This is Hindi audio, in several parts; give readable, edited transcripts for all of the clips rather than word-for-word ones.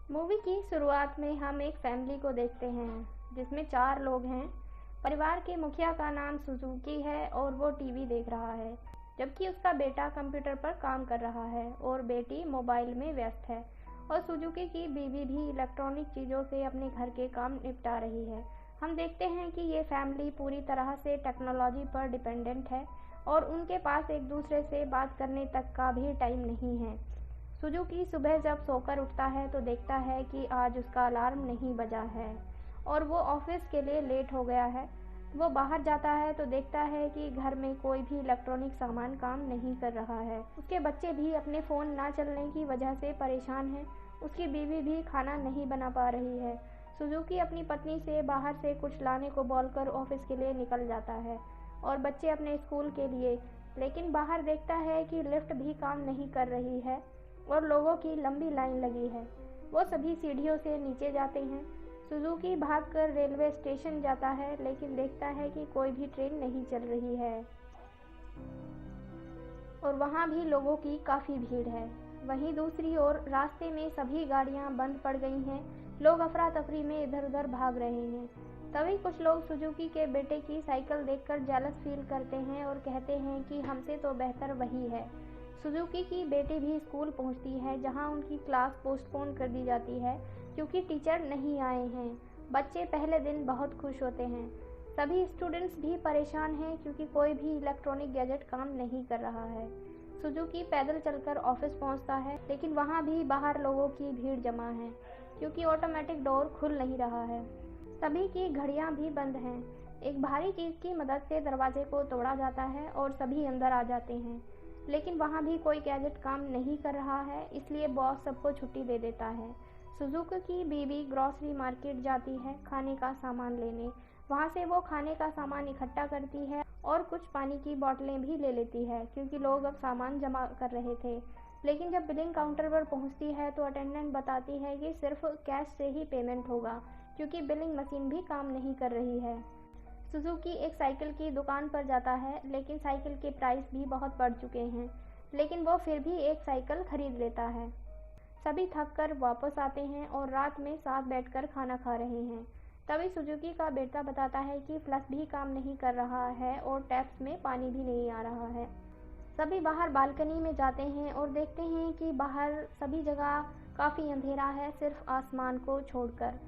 मूवी की शुरुआत में हम एक फैमिली को देखते हैं जिसमें 4 लोग हैं। परिवार के मुखिया का नाम सुजुकी है और वो टीवी देख रहा है, जबकि उसका बेटा कंप्यूटर पर काम कर रहा है और बेटी मोबाइल में व्यस्त है। और सुजुकी की बीवी भी इलेक्ट्रॉनिक चीज़ों से अपने घर के काम निपटा रही है। हम देखते हैं कि ये फैमिली पूरी तरह से टेक्नोलॉजी पर डिपेंडेंट है और उनके पास एक दूसरे से बात करने तक का भी टाइम नहीं है। सुजुकी सुबह जब सोकर उठता है तो देखता है कि आज उसका अलार्म नहीं बजा है और वो ऑफिस के लिए लेट हो गया है। वो बाहर जाता है तो देखता है कि घर में कोई भी इलेक्ट्रॉनिक सामान काम नहीं कर रहा है। उसके बच्चे भी अपने फ़ोन ना चलने की वजह से परेशान हैं। उसकी बीवी भी खाना नहीं बना पा रही है। सुजुकी अपनी पत्नी से बाहर से कुछ लाने को बोलकर ऑफिस के लिए निकल जाता है और बच्चे अपने स्कूल के लिए, लेकिन बाहर देखता है कि लिफ्ट भी काम नहीं कर रही है और लोगों की लंबी लाइन लगी है। वो सभी सीढ़ियों से नीचे जाते हैं। सुजुकी भागकर रेलवे स्टेशन जाता है, लेकिन देखता है कि कोई भी ट्रेन नहीं चल रही है और वहाँ भी लोगों की काफ़ी भीड़ है। वहीं दूसरी ओर रास्ते में सभी गाड़ियाँ बंद पड़ गई हैं। लोग अफरा तफरी में इधर उधर भाग रहे हैं। तभी कुछ लोग सुजुकी के बेटे की साइकिल देखकर जेलस फील करते हैं और कहते हैं कि हमसे तो बेहतर वही है। सुजुकी की बेटी भी स्कूल पहुंचती है, जहां उनकी क्लास पोस्टपोन कर दी जाती है क्योंकि टीचर नहीं आए हैं। बच्चे पहले दिन बहुत खुश होते हैं। सभी स्टूडेंट्स भी परेशान हैं क्योंकि कोई भी इलेक्ट्रॉनिक गैजेट काम नहीं कर रहा है। सुजुकी पैदल चलकर ऑफिस पहुंचता है, लेकिन वहां भी बाहर लोगों की भीड़ जमा है क्योंकि ऑटोमेटिक डोर खुल नहीं रहा है। सभी की घड़ियां भी बंद हैं। एक भारी चीज की मदद से दरवाजे को तोड़ा जाता है और सभी अंदर आ जाते हैं, लेकिन वहाँ भी कोई गैजेट काम नहीं कर रहा है, इसलिए बॉस सबको छुट्टी दे देता है। सुजुकी की बीवी ग्रॉसरी मार्केट जाती है खाने का सामान लेने। वहाँ से वो खाने का सामान इकट्ठा करती है और कुछ पानी की बोतलें भी ले लेती है क्योंकि लोग अब सामान जमा कर रहे थे। लेकिन जब बिलिंग काउंटर पर पहुँचती है तो अटेंडेंट बताती है कि सिर्फ कैश से ही पेमेंट होगा क्योंकि बिलिंग मशीन भी काम नहीं कर रही है। सुजुकी एक साइकिल की दुकान पर जाता है, लेकिन साइकिल के प्राइस भी बहुत बढ़ चुके हैं, लेकिन वो फिर भी एक साइकिल खरीद लेता है। सभी थक कर वापस आते हैं और रात में साथ बैठकर खाना खा रहे हैं। तभी सुजुकी का बेटा बताता है कि फ्लश भी काम नहीं कर रहा है और टैप्स में पानी भी नहीं आ रहा है। सभी बाहर बालकनी में जाते हैं और देखते हैं कि बाहर सभी जगह काफ़ी अंधेरा है, सिर्फ आसमान को छोड़कर,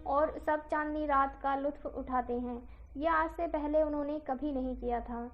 और सब चांदनी रात का लुत्फ उठाते हैं। यह आज से पहले उन्होंने कभी नहीं किया था।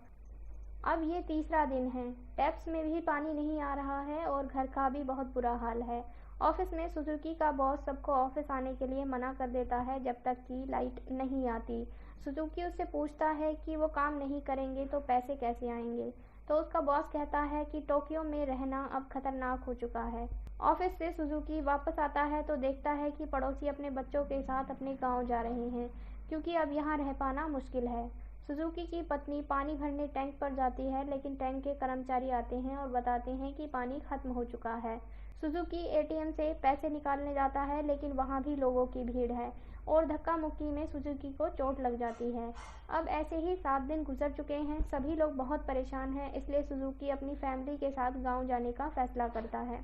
अब ये तीसरा दिन है। टैप्स में भी पानी नहीं आ रहा है और घर का भी बहुत बुरा हाल है। ऑफिस में सुजुकी का बॉस सबको ऑफिस आने के लिए मना कर देता है जब तक कि लाइट नहीं आती। सुजुकी उससे पूछता है कि वो काम नहीं करेंगे तो पैसे कैसे आएंगे, तो उसका बॉस कहता है कि टोक्यो में रहना अब खतरनाक हो चुका है। ऑफिस से सुजुकी वापस आता है तो देखता है कि पड़ोसी अपने बच्चों के साथ अपने गांव जा रहे हैं क्योंकि अब यहाँ रह पाना मुश्किल है। सुजुकी की पत्नी पानी भरने टैंक पर जाती है, लेकिन टैंक के कर्मचारी आते हैं और बताते हैं कि पानी खत्म हो चुका है। सुजुकी एटीएम से पैसे निकालने जाता है, लेकिन वहाँ भी लोगों की भीड़ है और धक्का मुक्की में सुजुकी को चोट लग जाती है। अब ऐसे ही 7 दिन गुजर चुके हैं। सभी लोग बहुत परेशान हैं, इसलिए सुजुकी अपनी फैमिली के साथ गाँव जाने का फैसला करता है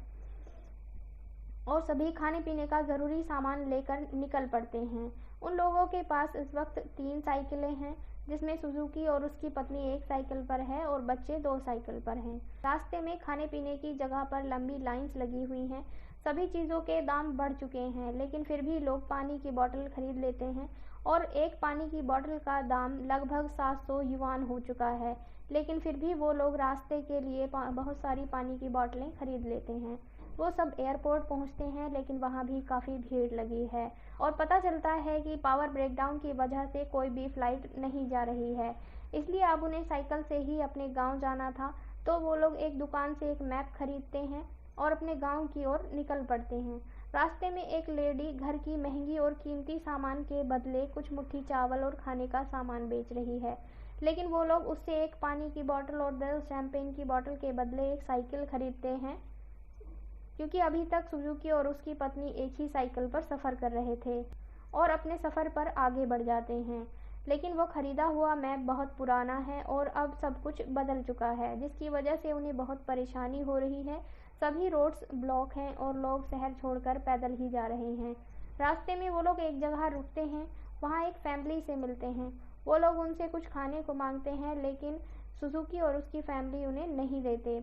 और सभी खाने पीने का ज़रूरी सामान लेकर निकल पड़ते हैं। उन लोगों के पास इस वक्त 3 साइकिलें हैं, जिसमें सुजुकी और उसकी पत्नी एक साइकिल पर है और बच्चे 2 साइकिल पर हैं। रास्ते में खाने पीने की जगह पर लंबी लाइंस लगी हुई हैं। सभी चीज़ों के दाम बढ़ चुके हैं, लेकिन फिर भी लोग पानी की बोतल खरीद लेते हैं और एक पानी की बोतल का दाम लगभग 700 युआन हो चुका है। लेकिन फिर भी वो लोग रास्ते के लिए बहुत सारी पानी की बोतलें खरीद लेते हैं। वो सब एयरपोर्ट पहुंचते हैं, लेकिन वहाँ भी काफ़ी भीड़ लगी है और पता चलता है कि पावर ब्रेकडाउन की वजह से कोई भी फ़्लाइट नहीं जा रही है, इसलिए अब उन्हें साइकिल से ही अपने गांव जाना था। तो वो लोग एक दुकान से एक मैप खरीदते हैं और अपने गांव की ओर निकल पड़ते हैं। रास्ते में एक लेडी घर की महंगी और कीमती सामान के बदले कुछ मुट्ठी चावल और खाने का सामान बेच रही है, लेकिन वो लोग उससे एक पानी की बोतल और 10 शैम्पेन की बोतल के बदले एक साइकिल खरीदते हैं क्योंकि अभी तक सुजुकी और उसकी पत्नी एक ही साइकिल पर सफ़र कर रहे थे और अपने सफ़र पर आगे बढ़ जाते हैं। लेकिन वो ख़रीदा हुआ मैप बहुत पुराना है और अब सब कुछ बदल चुका है, जिसकी वजह से उन्हें बहुत परेशानी हो रही है। सभी रोड्स ब्लॉक हैं और लोग शहर छोड़कर पैदल ही जा रहे हैं। रास्ते में वो लोग एक जगह रुकते हैं, वहाँ एक फैमिली से मिलते हैं। वो लोग उनसे कुछ खाने को मांगते हैं, लेकिन सुजुकी और उसकी फैमिली उन्हें नहीं देते।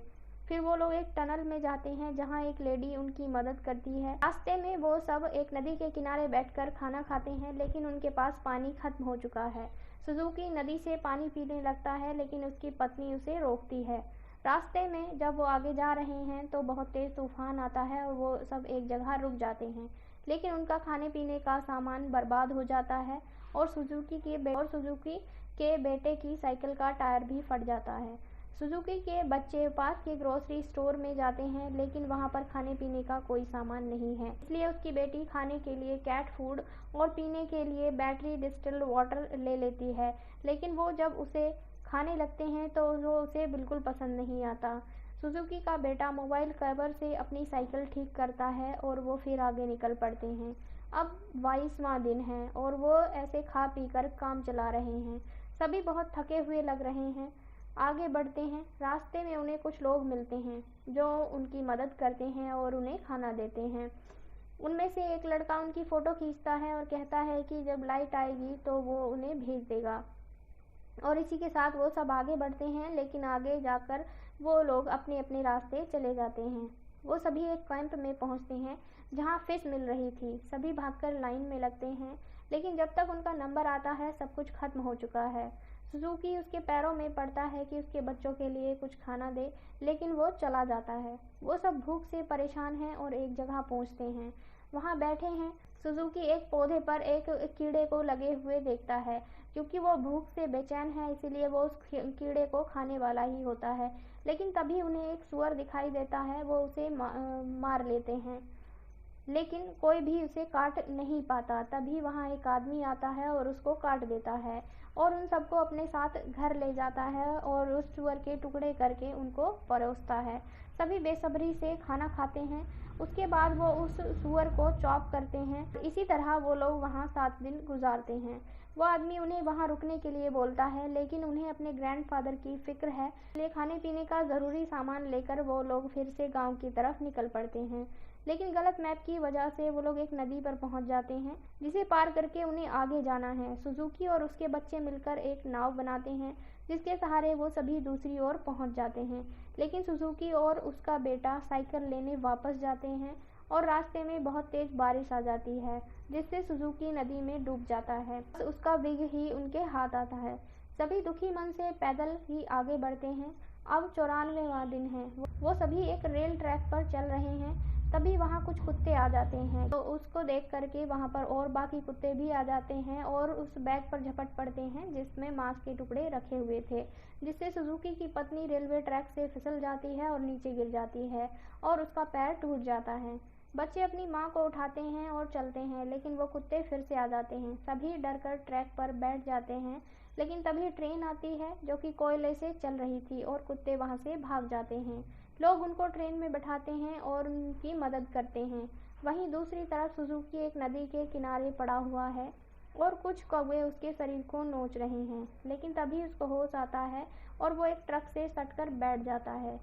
फिर वो लोग एक टनल में जाते हैं जहाँ एक लेडी उनकी मदद करती है। रास्ते में वो सब एक नदी के किनारे बैठकर खाना खाते हैं, लेकिन उनके पास पानी खत्म हो चुका है। सुजुकी नदी से पानी पीने लगता है, लेकिन उसकी पत्नी उसे रोकती है। रास्ते में जब वो आगे जा रहे हैं तो बहुत तेज तूफान आता है और वो सब एक जगह रुक जाते हैं, लेकिन उनका खाने पीने का सामान बर्बाद हो जाता है और सुजुकी के बेटे की साइकिल का टायर भी फट जाता है। सुजुकी के बच्चे पास के ग्रोसरी स्टोर में जाते हैं, लेकिन वहां पर खाने पीने का कोई सामान नहीं है, इसलिए उसकी बेटी खाने के लिए कैट फूड और पीने के लिए बैटरी डिस्टिल्ड वाटर ले लेती है, लेकिन वो जब उसे खाने लगते हैं तो वो उसे बिल्कुल पसंद नहीं आता। सुजुकी का बेटा मोबाइल कवर से अपनी साइकिल ठीक करता है और वो फिर आगे निकल पड़ते हैं। अब 22वां दिन है और वो ऐसे खा पी कर काम चला रहे हैं। सभी बहुत थके हुए लग रहे हैं। आगे बढ़ते हैं। रास्ते में उन्हें कुछ लोग मिलते हैं जो उनकी मदद करते हैं और उन्हें खाना देते हैं। उनमें से एक लड़का उनकी फ़ोटो खींचता है और कहता है कि जब लाइट आएगी तो वो उन्हें भेज देगा। और इसी के साथ वो सब आगे बढ़ते हैं, लेकिन आगे जाकर वो लोग अपने अपने रास्ते चले जाते हैं। वो सभी एक कैंप में पहुंचते हैं जहां फिश मिल रही थी। सभी भागकर लाइन में लगते हैं, लेकिन जब तक उनका नंबर आता है सब कुछ खत्म हो चुका है। सुजुकी उसके पैरों में पड़ता है कि उसके बच्चों के लिए कुछ खाना दे, लेकिन वो चला जाता है। वो सब भूख से परेशान हैं और एक जगह पहुंचते हैं। वहां बैठे हैं। सुजुकी एक पौधे पर एक कीड़े को लगे हुए देखता है। क्योंकि वो भूख से बेचैन है, इसीलिए वो उस कीड़े को खाने वाला ही होता है, लेकिन तभी उन्हें एक सुअर दिखाई देता है। वो उसे मार लेते हैं, लेकिन कोई भी उसे काट नहीं पाता। तभी वहाँ एक आदमी आता है और उसको काट देता है और उन सबको अपने साथ घर ले जाता है और उस सुअर के टुकड़े करके उनको परोसता है। सभी बेसब्री से खाना खाते हैं। उसके बाद वो उस सुअर को चॉप करते हैं। इसी तरह वो लोग वहाँ 7 दिन गुजारते हैं। वो आदमी उन्हें वहाँ रुकने के लिए बोलता है, लेकिन उन्हें अपने ग्रैंडफादर की फिक्र है, इसलिए खाने पीने का ज़रूरी सामान लेकर वो लोग फिर से गांव की तरफ निकल पड़ते हैं। लेकिन गलत मैप की वजह से वो लोग एक नदी पर पहुंच जाते हैं, जिसे पार करके उन्हें आगे जाना है। सुजुकी और उसके बच्चे मिलकर एक नाव बनाते हैं, जिसके सहारे वो सभी दूसरी ओर पहुंच जाते हैं। लेकिन सुजुकी और उसका बेटा साइकिल लेने वापस जाते हैं और रास्ते में बहुत तेज बारिश आ जाती है, जिससे सुजुकी नदी में डूब जाता है। उसका विग ही उनके हाथ आता है। सभी दुखी मन से पैदल ही आगे बढ़ते हैं। अब 94वां दिन है। वो सभी एक रेल ट्रैक पर चल रहे हैं। तभी वहाँ कुछ कुत्ते आ जाते हैं, तो उसको देख करके वहाँ पर और बाकी कुत्ते भी आ जाते हैं और उस बैग पर झपट पड़ते हैं जिसमें मांस के टुकड़े रखे हुए थे, जिससे सुजुकी की पत्नी रेलवे ट्रैक से फिसल जाती है और नीचे गिर जाती है और उसका पैर टूट जाता है। बच्चे अपनी माँ को उठाते हैं और चलते हैं, लेकिन वो कुत्ते फिर से आ जाते हैं। सभी डरकर ट्रैक पर बैठ जाते हैं, लेकिन तभी ट्रेन आती है जो कि कोयले से चल रही थी और कुत्ते वहाँ से भाग जाते हैं। लोग उनको ट्रेन में बैठाते हैं और उनकी मदद करते हैं। वहीं दूसरी तरफ सुजुकी एक नदी के किनारे पड़ा हुआ है और कुछ कौवे उसके शरीर को नोच रहे हैं, लेकिन तभी उसको होश आता है और वो एक ट्रक से सटकर बैठ जाता है।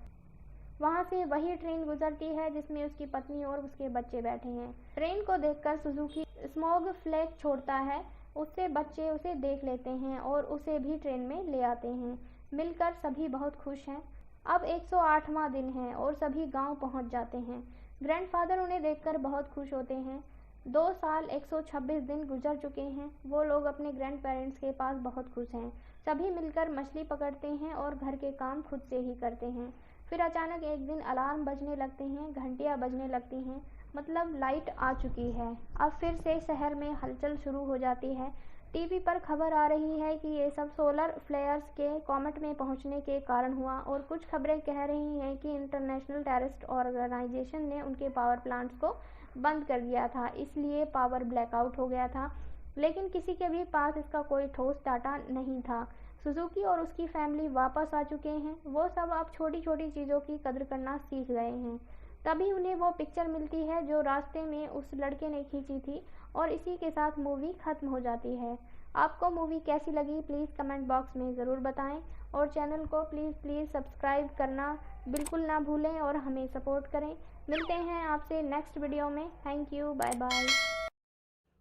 वहाँ से वही ट्रेन गुजरती है जिसमें उसकी पत्नी और उसके बच्चे बैठे हैं। ट्रेन को देखकर सुजुकी स्मोग फ्लैग छोड़ता है। उससे बच्चे उसे देख लेते हैं और उसे भी ट्रेन में ले आते हैं। मिलकर सभी बहुत खुश हैं। अब 108वां दिन है और सभी गांव पहुंच जाते हैं। ग्रैंडफादर उन्हें देखकर बहुत खुश होते हैं। 2 साल 126 दिन गुजर चुके हैं। वो लोग अपने ग्रैंड पेरेंट्स के पास बहुत खुश हैं। सभी मिलकर मछली पकड़ते हैं और घर के काम खुद से ही करते हैं। फिर अचानक एक दिन अलार्म बजने लगते हैं, घंटियां बजने लगती हैं, मतलब लाइट आ चुकी है। अब फिर से शहर में हलचल शुरू हो जाती है। टीवी पर खबर आ रही है कि ये सब सोलर फ्लेयर्स के कॉमेट में पहुंचने के कारण हुआ और कुछ खबरें कह रही हैं कि इंटरनेशनल टेररिस्ट ऑर्गेनाइजेशन ने उनके पावर प्लांट्स को बंद कर दिया था, इसलिए पावर ब्लैकआउट हो गया था। लेकिन किसी के भी पास इसका कोई ठोस डाटा नहीं था। सुजुकी और उसकी फैमिली वापस आ चुके हैं। वो सब अब छोटी छोटी चीज़ों की कदर करना सीख गए हैं। तभी उन्हें वो पिक्चर मिलती है जो रास्ते में उस लड़के ने खींची थी और इसी के साथ मूवी ख़त्म हो जाती है। आपको मूवी कैसी लगी प्लीज़ कमेंट बॉक्स में ज़रूर बताएं और चैनल को प्लीज़ सब्सक्राइब करना बिल्कुल ना भूलें और हमें सपोर्ट करें। मिलते हैं आपसे नेक्स्ट वीडियो में। Thank you, bye bye.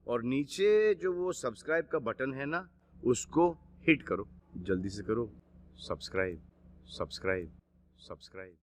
और नीचे जो वो सब्सक्राइब का बटन है ना, उसको हिट करो, जल्दी से करो। Subscribe subscribe subscribe.